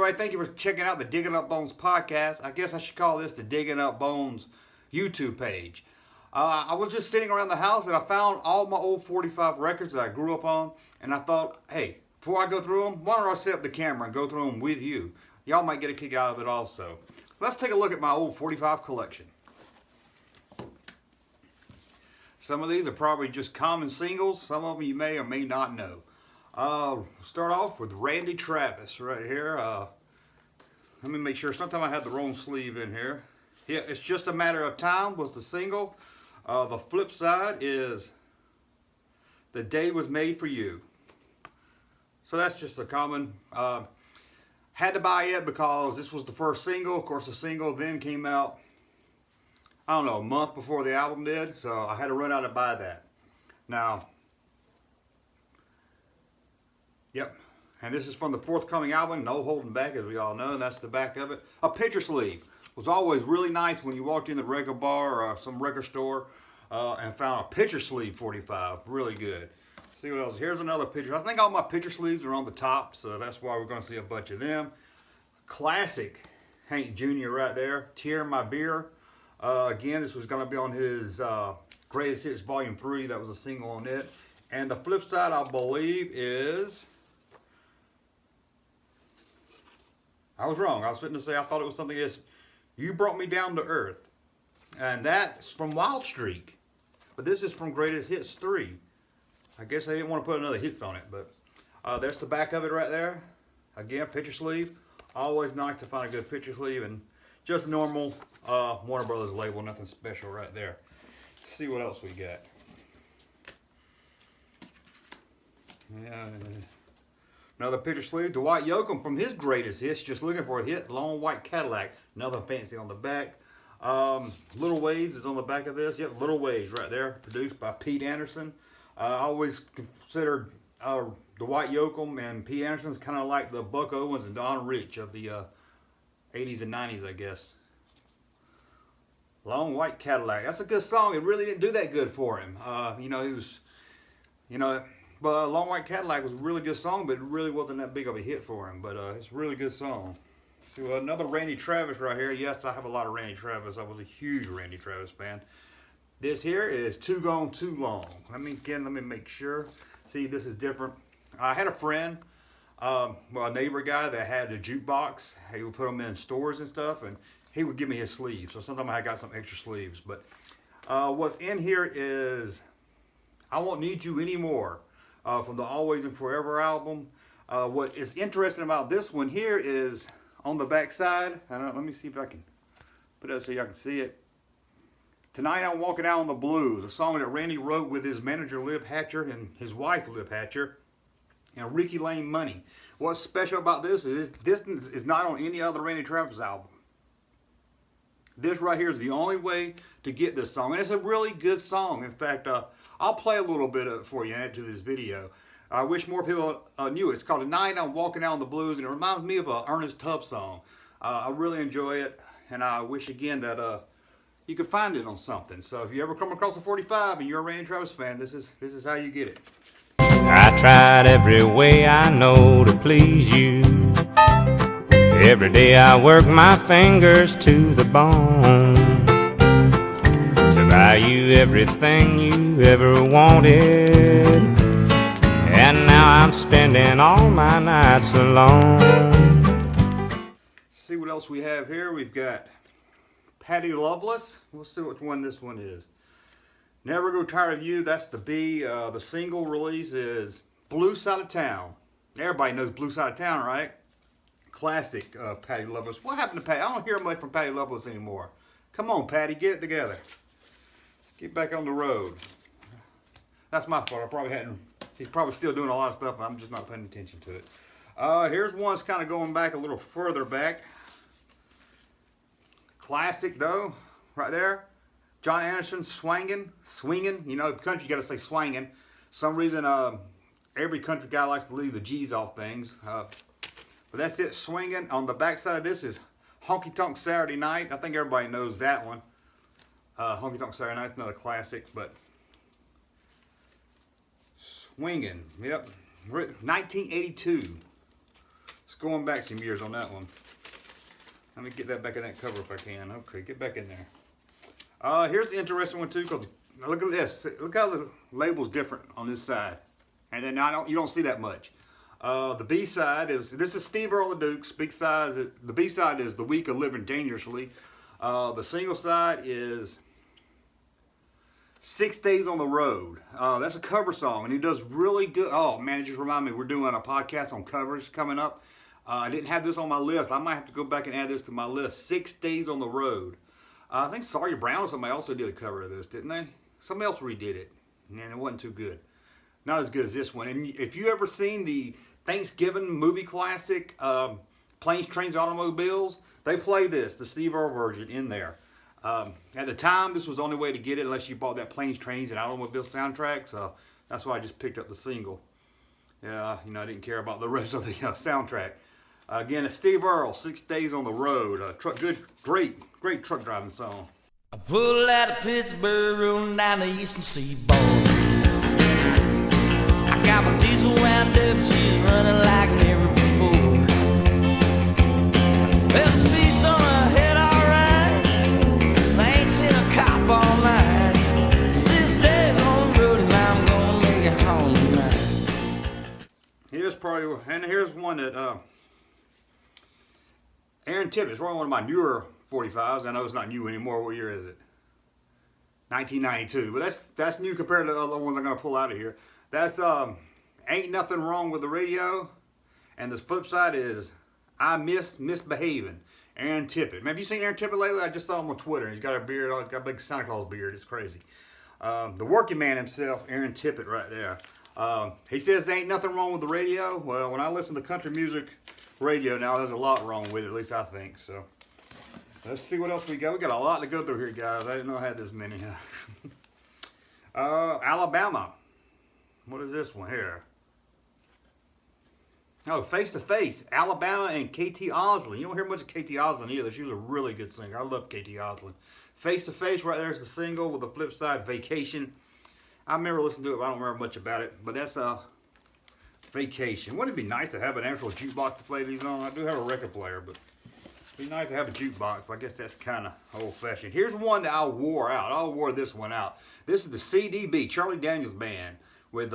Anyway, thank you for checking out the Digging Up Bones podcast. I guess I should call this the Digging Up Bones YouTube page. I was just sitting around the house and I found all my old 45 records that I grew up on. And I thought, hey, before I go through them, why don't I set up the camera and go through them with you? Y'all might get a kick out of it also. Let's take a look at my old 45 collection. Some of these are probably just common singles. Some of them you may or may not know. Start off with Randy Travis right here. Let me make sure. Sometimes I had the wrong sleeve in here. Yeah, It's Just a Matter of Time was the single. The flip side is The Day Was Made for You. So that's just a common. Had to buy it because this was the first single. Of course, the single then came out, I don't know, a month before the album did. So I had to run out and buy that. Now, yep. And this is from the forthcoming album, No Holding Back, as we all know. And that's the back of it. A picture sleeve was always really nice when you walked in the record bar or some record store and found a picture sleeve 45. Really good. See what else? Here's another picture. I think all my picture sleeves are on the top, so that's why we're going to see a bunch of them. Classic Hank Jr. right there. Tear My Beer. Again, this was going to be on his Greatest Hits Volume 3. That was a single on it. And the flip side, I believe, is... I was wrong. I was fitting to say I thought it was something else. You Brought Me Down to Earth. And that's from Wild Streak. But this is from Greatest Hits 3. I guess they didn't want to put another hits on it. But there's the back of it right there. Again, picture sleeve. Always nice to find a good picture sleeve. And just normal Warner Brothers label. Nothing special right there. Let's see what else we got. Yeah. Another picture sleeve. Dwight Yoakam from his greatest hits. Just looking for a hit. Long White Cadillac. Another fancy on the back. Little Ways is on the back of this. Yep, Little Ways right there. Produced by Pete Anderson. I always considered Dwight Yoakam and Pete Anderson kind of like the Buck Owens and Don Rich of the 80s and 90s, I guess. Long White Cadillac. That's a good song. It really didn't do that good for him. He was, but Long White Cadillac was a really good song, but it really wasn't that big of a hit for him. But it's a really good song. So another Randy Travis right here. Yes, I have a lot of Randy Travis. I was a huge Randy Travis fan. This here is Too Gone Too Long. Let me make sure. See, this is different. I had a friend, a neighbor guy that had a jukebox. He would put them in stores and stuff, and he would give me his sleeves. So sometimes I got some extra sleeves. But what's in here is I Won't Need You Anymore from the Always and Forever album. What is interesting about this one here is on the back side. Let me see if I can put it so y'all can see it. Tonight I'm Walking Out on the Blues, a song that Randy wrote with his manager Lib Hatcher and his wife Lib Hatcher and Ricky Lane Money. What's special about this is not on any other Randy Travis album. This right here is the only way to get this song, and it's a really good song. In fact, I'll play a little bit of it for you and add to this video. I wish more people knew it. It's called Tonight I'm Walking Out on the Blues, and it reminds me of an Ernest Tubb song. I really enjoy it, and I wish again that you could find it on something. So if you ever come across a 45 and you're a Randy Travis fan, this is how you get it. I tried every way I know to please you. Every day I work my fingers to the bone to buy you everything you ever wanted. And now I'm spending all my nights alone. See what else we have here. We've got Patty Loveless. We'll see which one this one is. Never Grow Tired of You. That's the B. The single release is Blue Side of Town. Everybody knows Blue Side of Town, right? Classic Patty Loveless. What happened to Patty? I don't hear much from Patty Loveless anymore. Come on, Patty, get it together. Let's get back on the road. That's my fault. He's probably still doing a lot of stuff, and I'm just not paying attention to it. Here's one that's kind of going back a little further back. Classic though, right there. John Anderson, Swingin'. Country you got to say swingin'. Some reason every country guy likes to leave the G's off things. But that's it, Swingin'. On the back side of this is Honky Tonk Saturday Night. I think everybody knows that one. Honky Tonk Saturday Night's another classic, but Swingin', yep. 1982. It's going back some years on that one. Let me get that back in that cover if I can. Okay, get back in there. Here's the interesting one too. Cause look at this. Look how the label's different on this side, and then you don't see that much. The B side is Steve Earle and the Dukes. The B side is The Week of Living Dangerously. The single side is 6 Days on the Road. That's a cover song, and he does really good. Oh man, it just reminded me we're doing a podcast on covers coming up. I didn't have this on my list. I might have to go back and add this to my list. 6 Days on the Road. I think Sawyer Brown or somebody also did a cover of this, didn't they? Somebody else redid it, and it wasn't too good. Not as good as this one. And if you ever seen the Thanksgiving movie classic, Planes, Trains, Automobiles, they play this, the Steve Earle version, in there. At the time, this was the only way to get it unless you bought that Planes, Trains, and Automobiles soundtrack, so that's why I just picked up the single. Yeah, I didn't care about the rest of the soundtrack. Again, it's Steve Earle, 6 Days on the Road. Great truck driving song. I pulled out of Pittsburgh, rolling down the eastern seaboard. I got my diesel wound up, she's running like never before. Well, the speed's on her head, alright. I ain't seen a cop all night. 6 days on the road, and I'm gonna make it home tonight. Here's one that Aaron Tippett, probably one of my newer 45s. I know it's not new anymore. What year is it? 1992. But that's new compared to the other ones I'm going to pull out of here. That's Ain't Nothing Wrong with the Radio. And the flip side is I Miss Misbehaving. Aaron Tippett. Man, have you seen Aaron Tippett lately? I just saw him on Twitter. He's got a beard. He's got a big Santa Claus beard. It's crazy. The working man himself, Aaron Tippett right there. He says there ain't nothing wrong with the radio. Well, when I listen to country music radio now, there's a lot wrong with it, at least I think. So let's see what else we got. We got a lot to go through here, guys. I didn't know I had this many. Alabama. What is this one here? Oh, Face to Face. Alabama and KT Oslin. You don't hear much of KT Oslin either. She was a really good singer. I love KT Oslin. Face to Face right there is the single with the flip side, Vacation. I remember listening to it, but I don't remember much about it. But that's Vacation. Wouldn't it be nice to have an actual jukebox to play these on? I do have a record player, but it'd be nice to have a jukebox. But I guess that's kind of old-fashioned. Here's one that I wore out. I wore this one out. This is the CDB, Charlie Daniels Band, with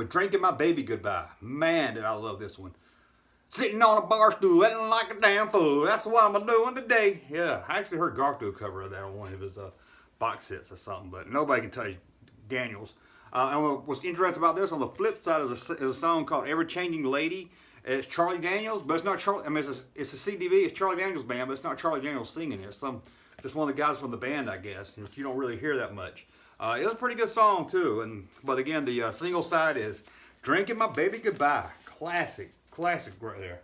Drinking My Baby Goodbye. Man, did I love this one. Sitting on a bar stool, acting like a damn fool. That's what I'm doing today. Yeah, I actually heard Garth do a cover of that on one of his box sets or something, but nobody can tell you Daniels. And what's interesting about this, on the flip side is a song called Ever Changing Lady. It's Charlie Daniels, but it's not Charlie. I mean, it's a CDB. It's Charlie Daniels Band, but it's not Charlie Daniels singing it. It's just one of the guys from the band, I guess. You don't really hear that much. It was a pretty good song too. But again, the single side is Drinking My Baby Goodbye. Classic right there.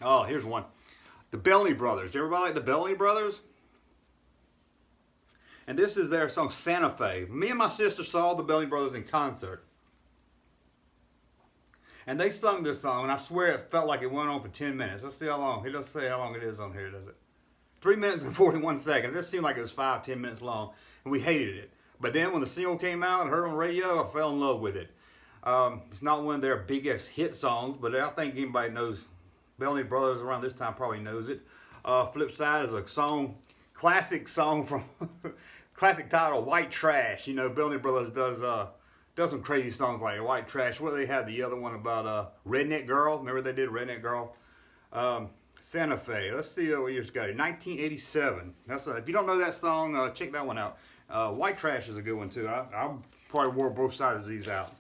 Oh, here's one. The Bellamy Brothers. Everybody like the Bellamy Brothers? And this is their song, Santa Fe. Me and my sister saw the Bellamy Brothers in concert. And they sung this song, and I swear it felt like it went on for 10 minutes. Let's see how long. It doesn't say how long it is on here, does it? 3 minutes and 41 seconds. It seemed like it was 5-10 minutes long, and we hated it. But then when the single came out and heard it on the radio, I fell in love with it. It's not one of their biggest hit songs, but I think anybody knows Bellamy Brothers around this time probably knows it. Flip side is a classic song from classic title, White Trash. You know, Bellamy Brothers does some crazy songs like White Trash. What they had the other one about Redneck Girl. Remember they did Redneck Girl? Santa Fe. Let's see what year's got it. 1987. If you don't know that song, check that one out. White Trash is a good one too. I probably wore both sides of these out.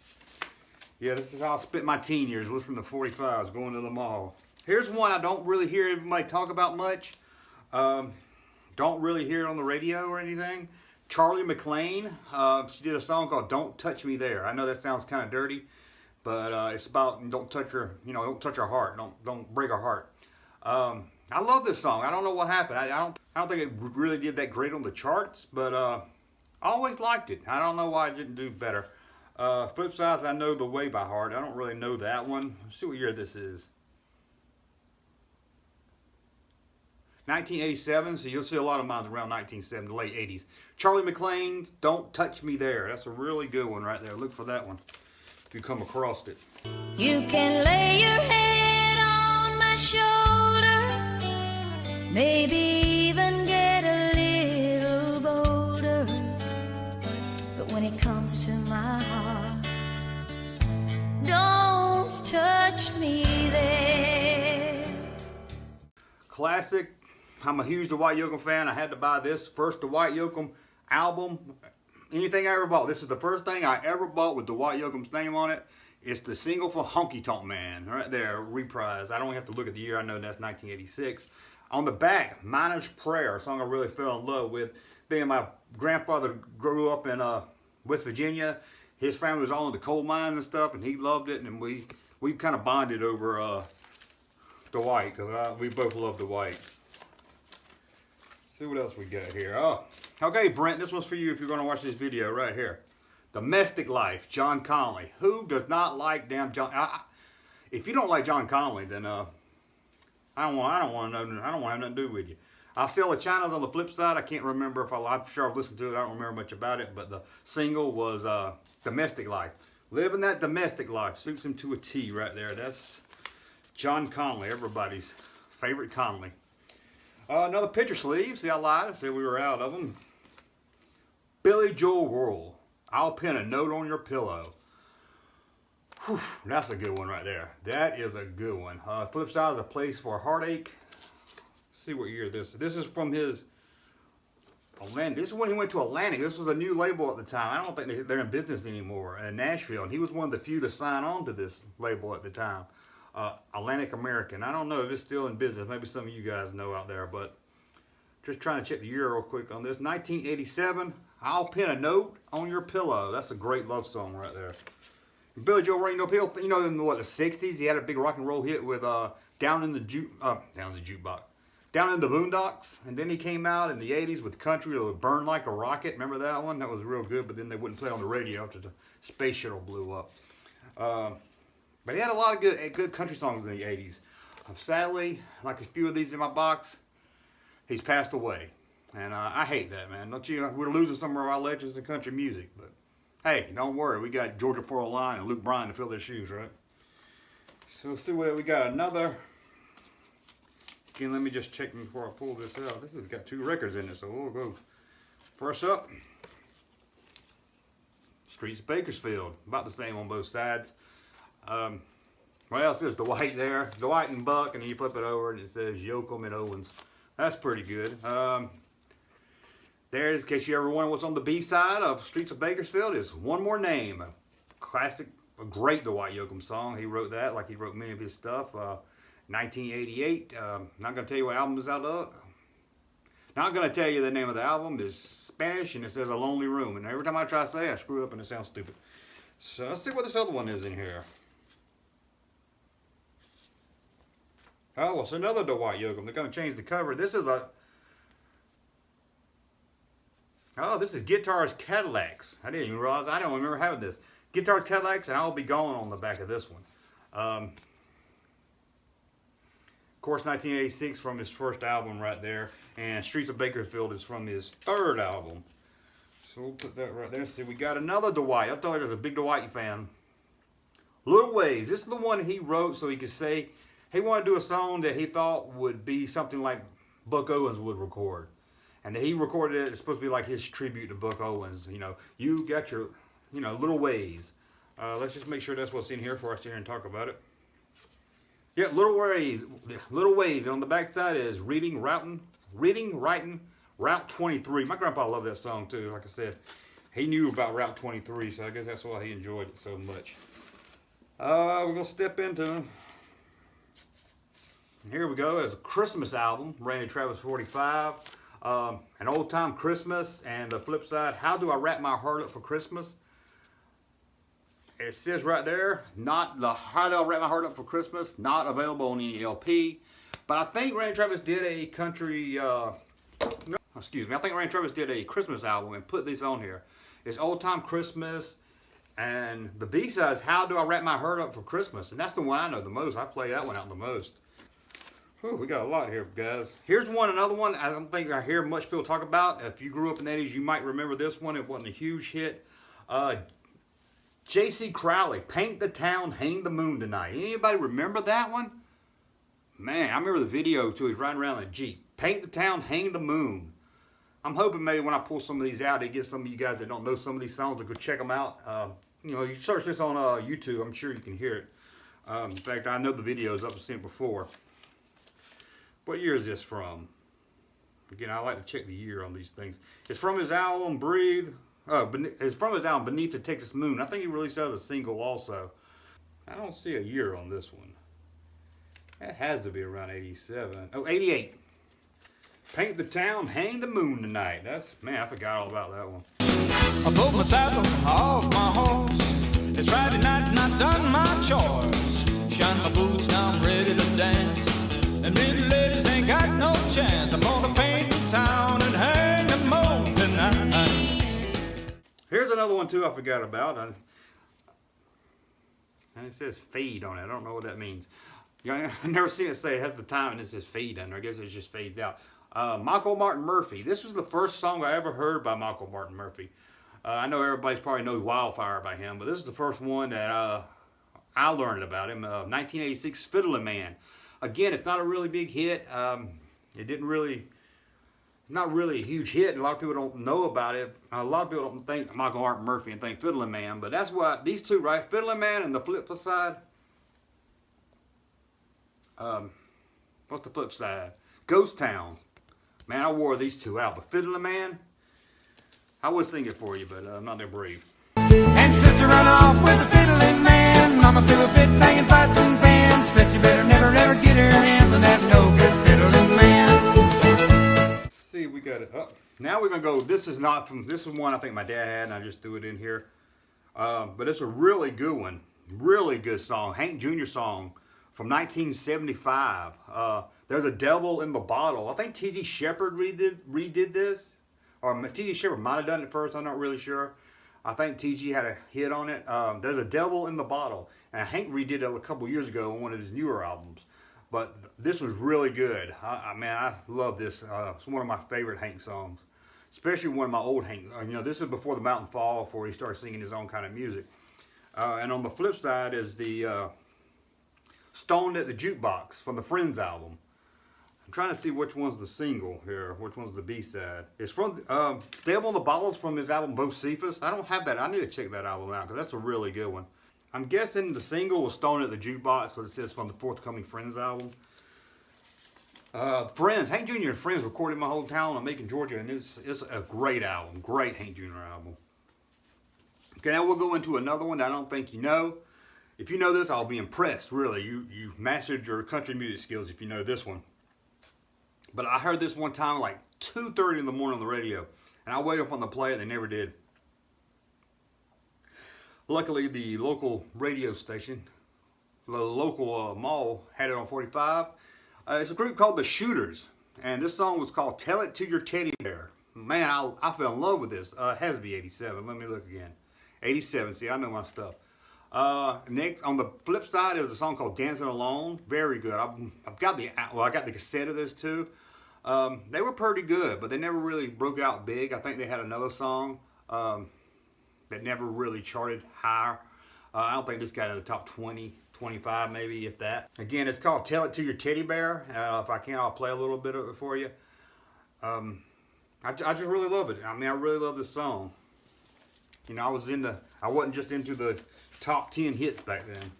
Yeah, this is how I spent my teen years, listening to 45s, going to the mall. Here's one I don't really hear everybody talk about much. Don't really hear it on the radio or anything. Charlie McLean. She did a song called "Don't Touch Me There." I know that sounds kind of dirty, but it's about don't touch her heart. Don't break her heart. I love this song. I don't know what happened. I don't think it really did that great on the charts, but I always liked it. I don't know why it didn't do better. Flip sides, I know The Way by heart. I don't really know that one. Let's see what year this is. 1987, so you'll see a lot of mine around 1970, the late 80s. Charlie McClain's Don't Touch Me There. That's a really good one right there. Look for that one if you come across it. You can lay your head on my shoulder, maybe even get a little bolder. But when it comes to my heart, don't touch me there. Classic. I'm a huge Dwight Yoakam fan. I had to buy this first Dwight Yoakam album. Anything I ever bought. This is the first thing I ever bought with Dwight Yoakam's name on it. It's the single for Honky Tonk Man, right there, reprise. I don't have to look at the year. I know that's 1986. On the back, Miner's Prayer, a song I really fell in love with. Being my grandfather grew up in West Virginia. His family was all in the coal mines and stuff, and he loved it. And we kind of bonded over Dwight, because we both love Dwight. See what else we got here. Oh, okay, Brent, this one's for you if you're going to watch this video right here. Domestic Life, John Conley. Who does not like damn John? If you don't like John Conley, then I don't want to have nothing to do with you. I Sell the Chinas on the flip side. I can't remember if I'm sure I've listened to it. I don't remember much about it, but the single was Domestic Life. Living that domestic life suits him to a T right there. That's John Conley, everybody's favorite Conley. Another picture sleeve. See, I lied. I said we were out of them. Billy Joel World. I'll pin a note on your pillow. Whew, that's a good one right there. That is a good one. Flip side is A Place for Heartache. Let's see what year this is. This is from his Atlantic. This is when he went to Atlantic. This was a new label at the time. I don't think they're in business anymore in Nashville. And he was one of the few to sign on to this label at the time. Atlantic American. I don't know if it's still in business. Maybe some of you guys know out there, but just trying to check the year real quick on this. 1987. I'll pin a note on your pillow. That's a great love song right there. Billy Joel Ring No Pill. You know, in the 60s, he had a big rock and roll hit with Down in the Jukebox, Down in the Boondocks, and then he came out in the 80s with Country to Burn Like a Rocket. Remember that one? That was real good, but then they wouldn't play on the radio after the space shuttle blew up. But he had a lot of good country songs in the 80s. Sadly, like a few of these in my box, he's passed away. And I hate that, man. Don't you? We're losing some of our legends in country music. But hey, don't worry. We got Georgia for a line and Luke Bryan to fill their shoes, right? So let's see what we got. Another. Again, let me just check before I pull this out. This has got 2 records in it, so we'll go. First up, Streets of Bakersfield. About the same on both sides. Well, it says Dwight there. Dwight and Buck, and then you flip it over and it says Yoakam and Owens. That's pretty good. There, in case you ever wonder what's on the B side of Streets of Bakersfield, is One More Name. A classic, a great Dwight Yoakam song. He wrote that like he wrote many of his stuff. 1988. Not going to tell you what album is out of. Not going to tell you the name of the album. It's Spanish and it says A Lonely Room. And every time I try to say it, I screw up and it sounds stupid. So let's see what this other one is in here. Oh, well, it's another Dwight Yoakam. They're going to change the cover. This is this is Guitars Cadillacs. I didn't even realize. I don't remember having this. Guitars Cadillacs, and I'll be gone on the back of this one. Of course, 1986 from his first album right there. And Streets of Bakersfield is from his 3rd album. So we'll put that right there. See, we got another Dwight. I thought I was a big Dwight fan. Little Ways. This is the one he wrote so he could say he wanted to do a song that he thought would be something like Buck Owens would record. And that he recorded it. It's supposed to be like his tribute to Buck Owens. You know, you got your, Little Ways. Let's just make sure that's what's in here before I sit here and talk about it. Yeah, Little Ways. Little Ways. And on the back side is Reading, Writing, Route 23. My grandpa loved that song too. Like I said, he knew about Route 23, so I guess that's why he enjoyed it so much. We're going to step into, here we go. It's a Christmas album, Randy Travis 45. An Old Time Christmas, and the flip side, How Do I Wrap My Heart Up for Christmas? It says right there, not the How Do I Wrap My Heart Up for Christmas, not available on any LP. But I think Randy Travis did a country, I think Randy Travis did a Christmas album and put this on here. It's Old Time Christmas, and the B-side is How Do I Wrap My Heart Up for Christmas? And that's the one I know the most. I play that one out the most. Whew, we got a lot here, guys. Here's another one I don't think I hear much people talk about. If you grew up in the 80s, you might remember this one. It wasn't a huge hit. J.C. Crowley, Paint the Town, Hang the Moon Tonight. Anybody remember that one? Man, I remember the video too. He's riding around in a Jeep. Paint the Town, Hang the Moon. I'm hoping maybe when I pull some of these out, it gets some of you guys that don't know some of these songs to go check them out. You know, you search this on YouTube, I'm sure you can hear it. In fact, I know the videos up. I've seen it before. What year is this from? Again, I like to check the year on these things. It's from his album Breathe. It's from his album Beneath the Texas Moon. I think he released that as a single also. I don't see a year on this one. That has to be around 87. Oh, 88. Paint the Town, Hang the Moon Tonight. Man, I forgot all about that one. I pulled my saddle off my horse. It's Friday night and I've done my chores. Shine my boots, now I'm ready to dance. And me ladies ain't got no chance. I'm gonna paint the town and hang the moon tonight. Here's another one too I forgot about. And it says fade on it. I don't know what that means. I've never seen it say it has the time and it says fade under. I guess it just fades out. Michael Martin Murphey. This was the first song I ever heard by Michael Martin Murphy. I know everybody's probably knows Wildfire by him, but this is the first one that I learned about him. 1986 Fiddlin' Man. Again, it's not a really big hit. It's not really a huge hit. A lot of people don't know about it. A lot of people don't think Michael Martin Murphy and think Fiddlin' Man, but that's what these two, right? Fiddlin' Man and the flip side. What's the flip side? Ghost Town. Man, I wore these two out, but Fiddlin' Man, I would sing it for you, but I'm not that brave. And sister run off with a fiddling man. Mama threw a fit banging pots and pans. Said you better never ever get her hands on that no good fiddling man. Let's see, we got it up. Now we're gonna go. This is one I think my dad had, and I just threw it in here. But it's a really good one, really good song, Hank Jr. song from 1975. There's a Devil in the Bottle. I think T.G. Shepherd redid this. Or T.G. Shepherd might have done it first, I'm not really sure. I think T.G. had a hit on it. There's a Devil in the Bottle. And Hank redid it a couple years ago on one of his newer albums. But this was really good. I love this. It's one of my favorite Hank songs. Especially one of my old Hank. This is before The Mountain Fall, before he started singing his own kind of music. And on the flip side is the Stoned at the Jukebox from the Friends album. I'm trying to see which one's the single here, which one's the B-side. It's from Devil in the Bottles from his album Bocephus. I don't have that. I need to check that album out because that's a really good one. I'm guessing the single was Stoned at the Jukebox because it says from the forthcoming Friends album. Friends, Hank Jr. and Friends recorded My Whole Town on Macon, Georgia, and it's a great album. Great Hank Jr. album. Okay, now we'll go into another one that I don't think you know. If you know this, I'll be impressed, really. You mastered your country music skills if you know this one. But I heard this one time like 2:30 in the morning on the radio. And I waited up on the play and they never did. Luckily, the local radio station, the local mall, had it on 45. It's a group called The Shooters. And this song was called Tell It to Your Teddy Bear. Man, I fell in love with this. It has to be 87. Let me look again. 87. See, I know my stuff. Next, on the flip side is a song called Dancing Alone. Very good. I got the cassette of this too. They were pretty good, but they never really broke out big. I think they had another song that never really charted higher. I don't think this got in the top 20, 25 maybe, if that. Again, it's called Tell It to Your Teddy Bear. If I can, I'll play a little bit of it for you. I just really love it. I mean, I really love this song. I wasn't just into the top 10 hits back then.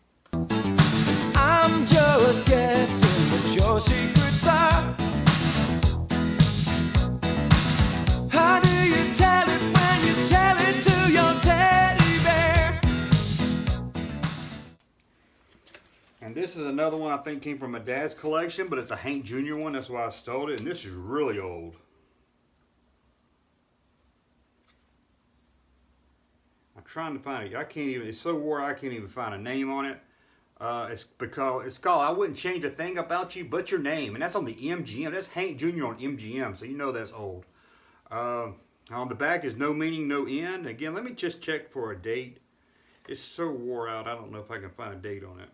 I'm just guessing what your secrets are. How do you tell it when you tell it to your teddy bear? And this is another one I think came from my dad's collection, but it's a Hank Jr. one. That's why I stole it. And this is really old. I'm trying to find it. It's so wore I can't even find a name on it. It's called I Wouldn't Change a Thing About You But Your Name. And that's on the MGM. That's Hank Jr. on MGM, so you know that's old. On the back is No Meaning, No End. Again, let me just check for a date. It's so wore out, I don't know if I can find a date on it.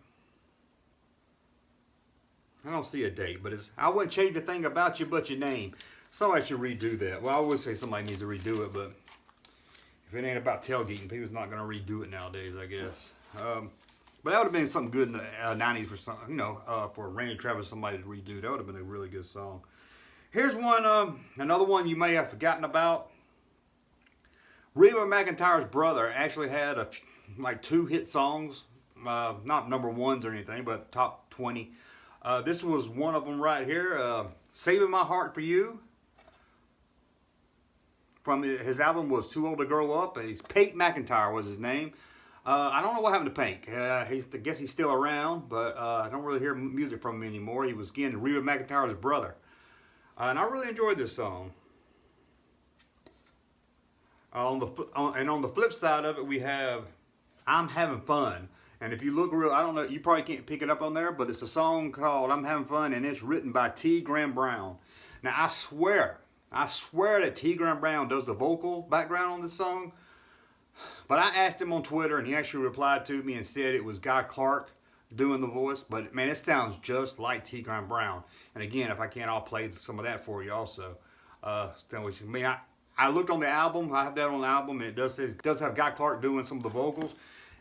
I don't see a date, but it's I wouldn't change a thing about you but your name. Somebody should redo that. Well, I would say somebody needs to redo it, but if it ain't about tailgating, people's not gonna redo it nowadays, I guess. But that would have been something good in the '90s for some, for Randy Travis, somebody to redo. That would have been a really good song. Here's one, another one you may have forgotten about. Reba McEntire's brother actually had like 2 hit songs, not number ones or anything, but top 20. This was one of them right here, "Saving My Heart for You." From his album was "Too Old to Grow Up." Pate McEntire was his name. I don't know what happened to Pate. I guess he's still around, but I don't really hear music from him anymore. He was, again, Reba McEntire's brother. And I really enjoyed this song. On the flip side of it, we have "I'm Having Fun." And if you look real, I don't know, you probably can't pick it up on there, but it's a song called "I'm Having Fun," and it's written by T. Graham Brown. Now, I swear that T. Graham Brown does the vocal background on this song. But I asked him on Twitter, and he actually replied to me and said it was Guy Clark doing the voice. But, man, it sounds just like T. Graham Brown. And, again, if I can, I'll play some of that for you also. I looked on the album. I have that on the album, and it does have Guy Clark doing some of the vocals.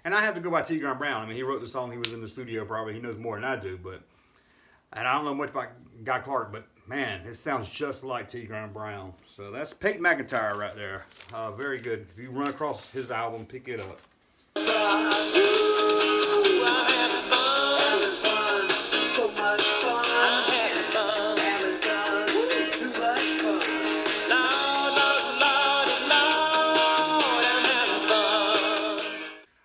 And I have to go by T. Graham Brown. I mean, he wrote the song. He was in the studio probably. He knows more than I do. And I don't know much about Guy Clark, but, man, it sounds just like T. Graham Brown. So that's Pate McEntire right there. Very good. If you run across his album, pick it up.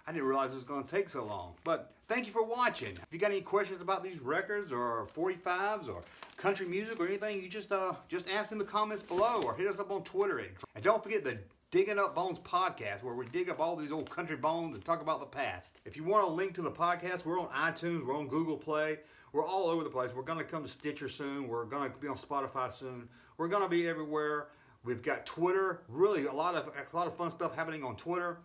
I didn't realize it was going to take so long. But thank you for watching. If you got any questions about these records or 45s or country music or anything, you just ask in the comments below or hit us up on Twitter. And don't forget the Digging Up Bones podcast, where we dig up all these old country bones and talk about the past. If you want a link to the podcast, we're on iTunes, we're on Google Play, we're all over the place. We're going to come to Stitcher soon. We're going to be on Spotify soon. We're going to be everywhere. We've got Twitter, really a lot of fun stuff happening on Twitter.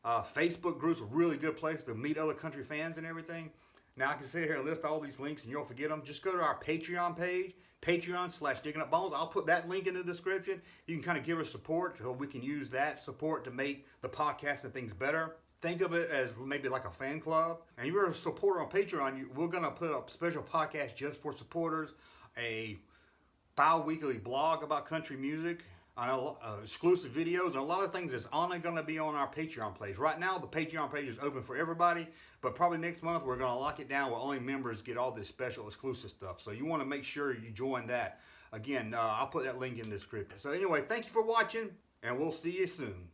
Facebook groups, a really good place to meet other country fans and everything. Now, I can sit here and list all these links and you'll forget them. Just go to our Patreon page, Patreon/DiggingUpBones. I'll put that link in the description. You can kind of give us support so we can use that support to make the podcast and things better. Think of it as maybe like a fan club. And if you're a supporter on Patreon, we're going to put up special podcasts just for supporters, a bi-weekly blog about country music, exclusive videos, and a lot of things that's only going to be on our Patreon page. Right now, the Patreon page is open for everybody, but probably next month we're going to lock it down where only members get all this special exclusive stuff. So you want to make sure you join that. Again, I'll put that link in the description. So anyway, thank you for watching, and we'll see you soon.